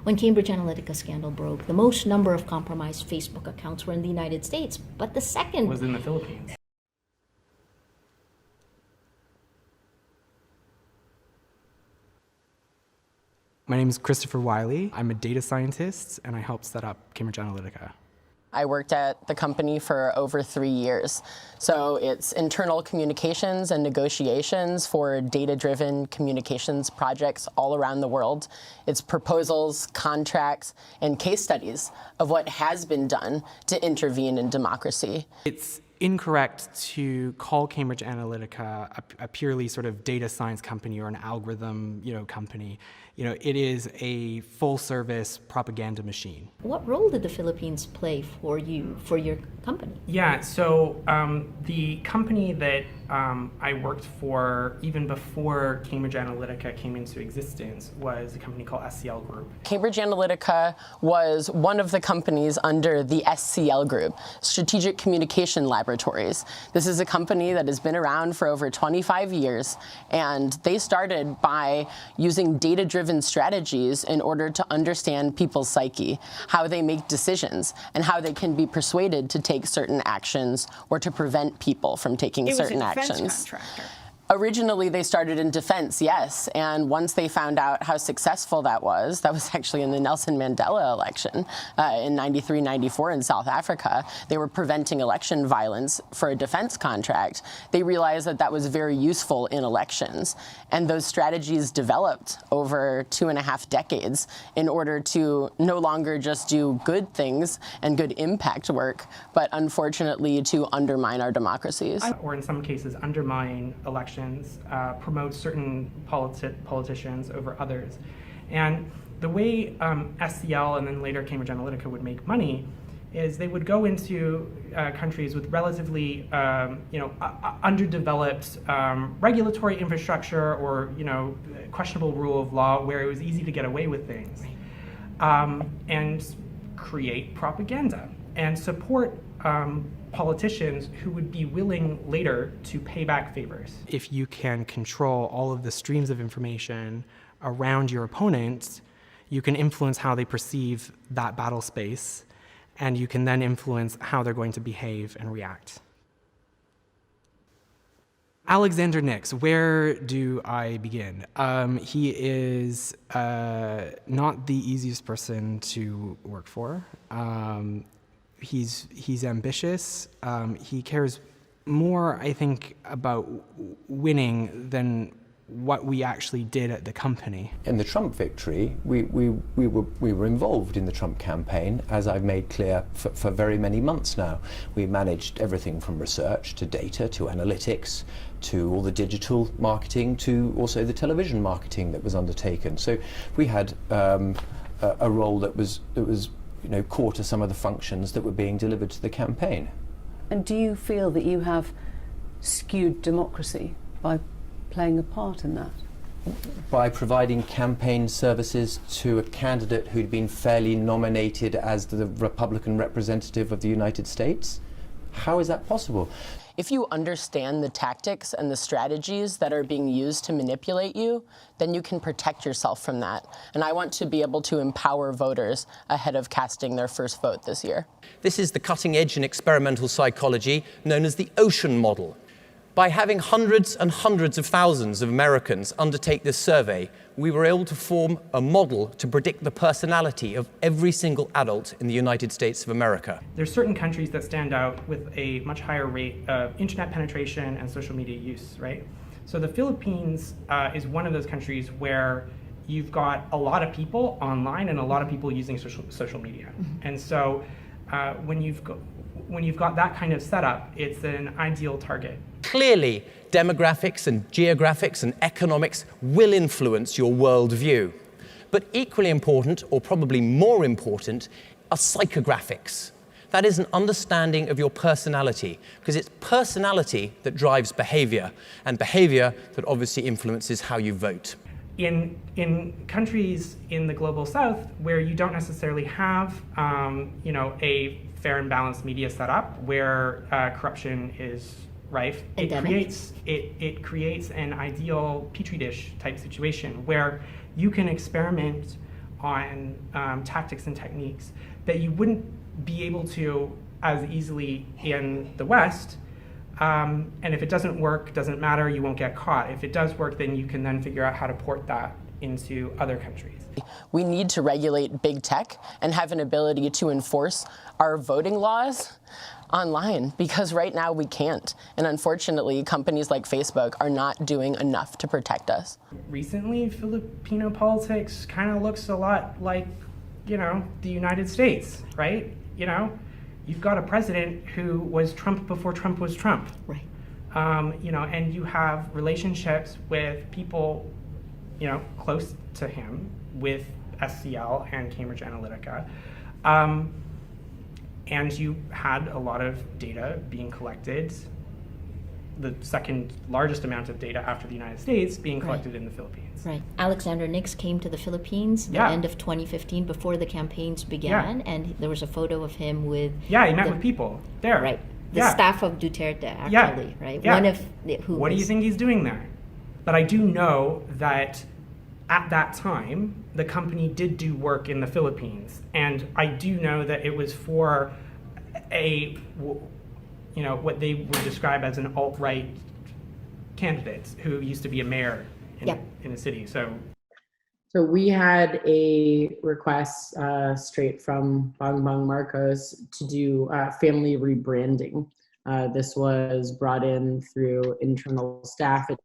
When Cambridge Analytica scandal broke, the most number of compromised Facebook accounts were in the United States, but the second was in the Philippines. My name is Christopher Wiley. I'm a data scientist, and I helped set up Cambridge Analytica. I worked at the company for over 3 years. So it's internal communications and negotiations for data-driven communications projects all around the world. It's proposals, contracts, and case studies of what has been done to intervene in democracy. It's incorrect to call Cambridge Analytica a purely sort of data science company or an algorithm, company. It is a full-service propaganda machine. What role did the Philippines play for you, for your company? Yeah, so the company that I worked for even before Cambridge Analytica came into existence was a company called SCL Group. Cambridge Analytica was one of the companies under the SCL Group, Strategic Communication Laboratories. This is a company that has been around for over 25 years, and they started by using data-driven strategies in order to understand people's psyche, how they make decisions, and how they can be persuaded to take certain actions or to prevent people from taking certain actions. Contractor. Originally, they started in defense, yes, and once they found out how successful that was actually in the Nelson Mandela election in 93, 94 in South Africa. They were preventing election violence for a defense contract. They realized that that was very useful in elections, and those strategies developed over 2.5 decades in order to no longer just do good things and good impact work, but unfortunately to undermine our democracies. Or in some cases, undermine elections. Promote certain politicians over others. And the way SCL and then later Cambridge Analytica would make money is they would go into countries with relatively underdeveloped regulatory infrastructure or questionable rule of law where it was easy to get away with things, and create propaganda and support politicians who would be willing later to pay back favors. If you can control all of the streams of information around your opponent, you can influence how they perceive that battle space, and you can then influence how they're going to behave and react. Alexander Nix, where do I begin? He is not the easiest person to work for. He's ambitious. He cares more, I think, about winning than what we actually did at the company. In the Trump victory, we were involved in the Trump campaign, as I've made clear for very many months now. We managed everything from research to data to analytics to all the digital marketing to also the television marketing that was undertaken. So we had a role that was core to some of the functions that were being delivered to the campaign. And do you feel that you have skewed democracy by playing a part in that? By providing campaign services to a candidate who'd been fairly nominated as the Republican representative of the United States? How is that possible? If you understand the tactics and the strategies that are being used to manipulate you, then you can protect yourself from that. And I want to be able to empower voters ahead of casting their first vote this year. This is the cutting edge in experimental psychology known as the ocean model. By having hundreds and hundreds of thousands of Americans undertake this survey, we were able to form a model to predict the personality of every single adult in the United States of America. There's certain countries that stand out with a much higher rate of internet penetration and social media use, right? So the Philippines is one of those countries where you've got a lot of people online and a lot of people using social media. Mm-hmm. And so when you've got that kind of setup, it's an ideal target. Clearly, demographics and geographics and economics will influence your worldview. But equally important, or probably more important, are psychographics. That is an understanding of your personality, because it's personality that drives behavior, and behavior that obviously influences how you vote. In countries in the global south where you don't necessarily have a fair and balanced media setup, where corruption is rife, it creates an ideal petri dish type situation where you can experiment on tactics and techniques that you wouldn't be able to as easily in the West. And if it doesn't work, doesn't matter, you won't get caught. If it does work, then you can then figure out how to port that into other countries. We need to regulate big tech and have an ability to enforce our voting laws online, because right now we can't. And unfortunately, companies like Facebook are not doing enough to protect us. Recently, Filipino politics kind of looks a lot like, the United States, right? You've got a president who was Trump before Trump was Trump. Right. And you have relationships with people, close to him, with SCL and Cambridge Analytica. And you had a lot of data being collected, the second largest amount of data after the United States being collected in the Philippines. Right. Alexander Nix came to the Philippines the end of 2015 before the campaigns began, and there was a photo of him with... Yeah, he met with people there. Right. The staff of Duterte, actually, right? Yeah. One of What do you think he's doing there? But I do know that at that time, the company did do work in the Philippines. And I do know that it was for what they would describe as an alt-right candidate who used to be a mayor in a city. So we had a request straight from Bongbong Marcos to do family rebranding. This was brought in through internal staff at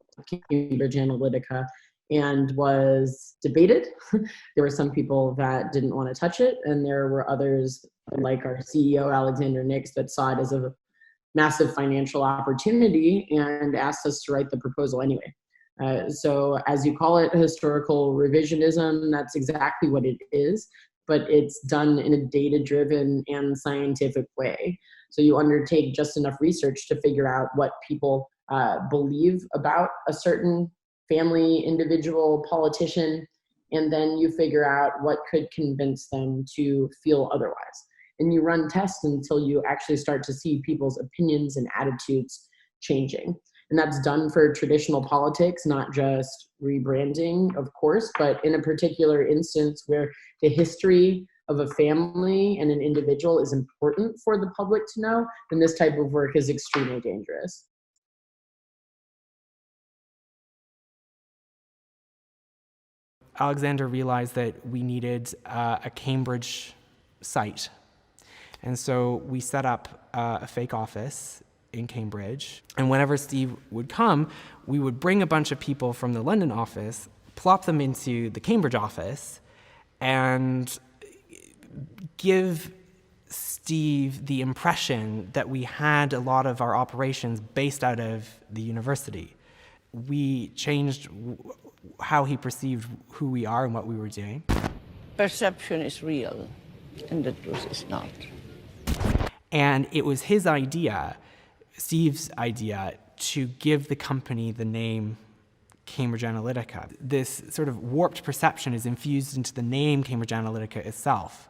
Cambridge Analytica and was debated. There were some people that didn't want to touch it, and there were others, like our CEO, Alexander Nix, that saw it as a massive financial opportunity and asked us to write the proposal anyway. So as you call it, historical revisionism, that's exactly what it is, but it's done in a data-driven and scientific way. So you undertake just enough research to figure out what people believe about a certain family, individual, politician, and then you figure out what could convince them to feel otherwise. And you run tests until you actually start to see people's opinions and attitudes changing. And that's done for traditional politics, not just rebranding, of course, but in a particular instance where the history of a family and an individual is important for the public to know, then this type of work is extremely dangerous. Alexander realized that we needed a Cambridge site. And so we set up a fake office in Cambridge. And whenever Steve would come, we would bring a bunch of people from the London office, plop them into the Cambridge office, and give Steve the impression that we had a lot of our operations based out of the university. We changed how he perceived who we are and what we were doing. Perception is real, and the truth is not. And it was his idea, Steve's idea, to give the company the name Cambridge Analytica. This sort of warped perception is infused into the name Cambridge Analytica itself.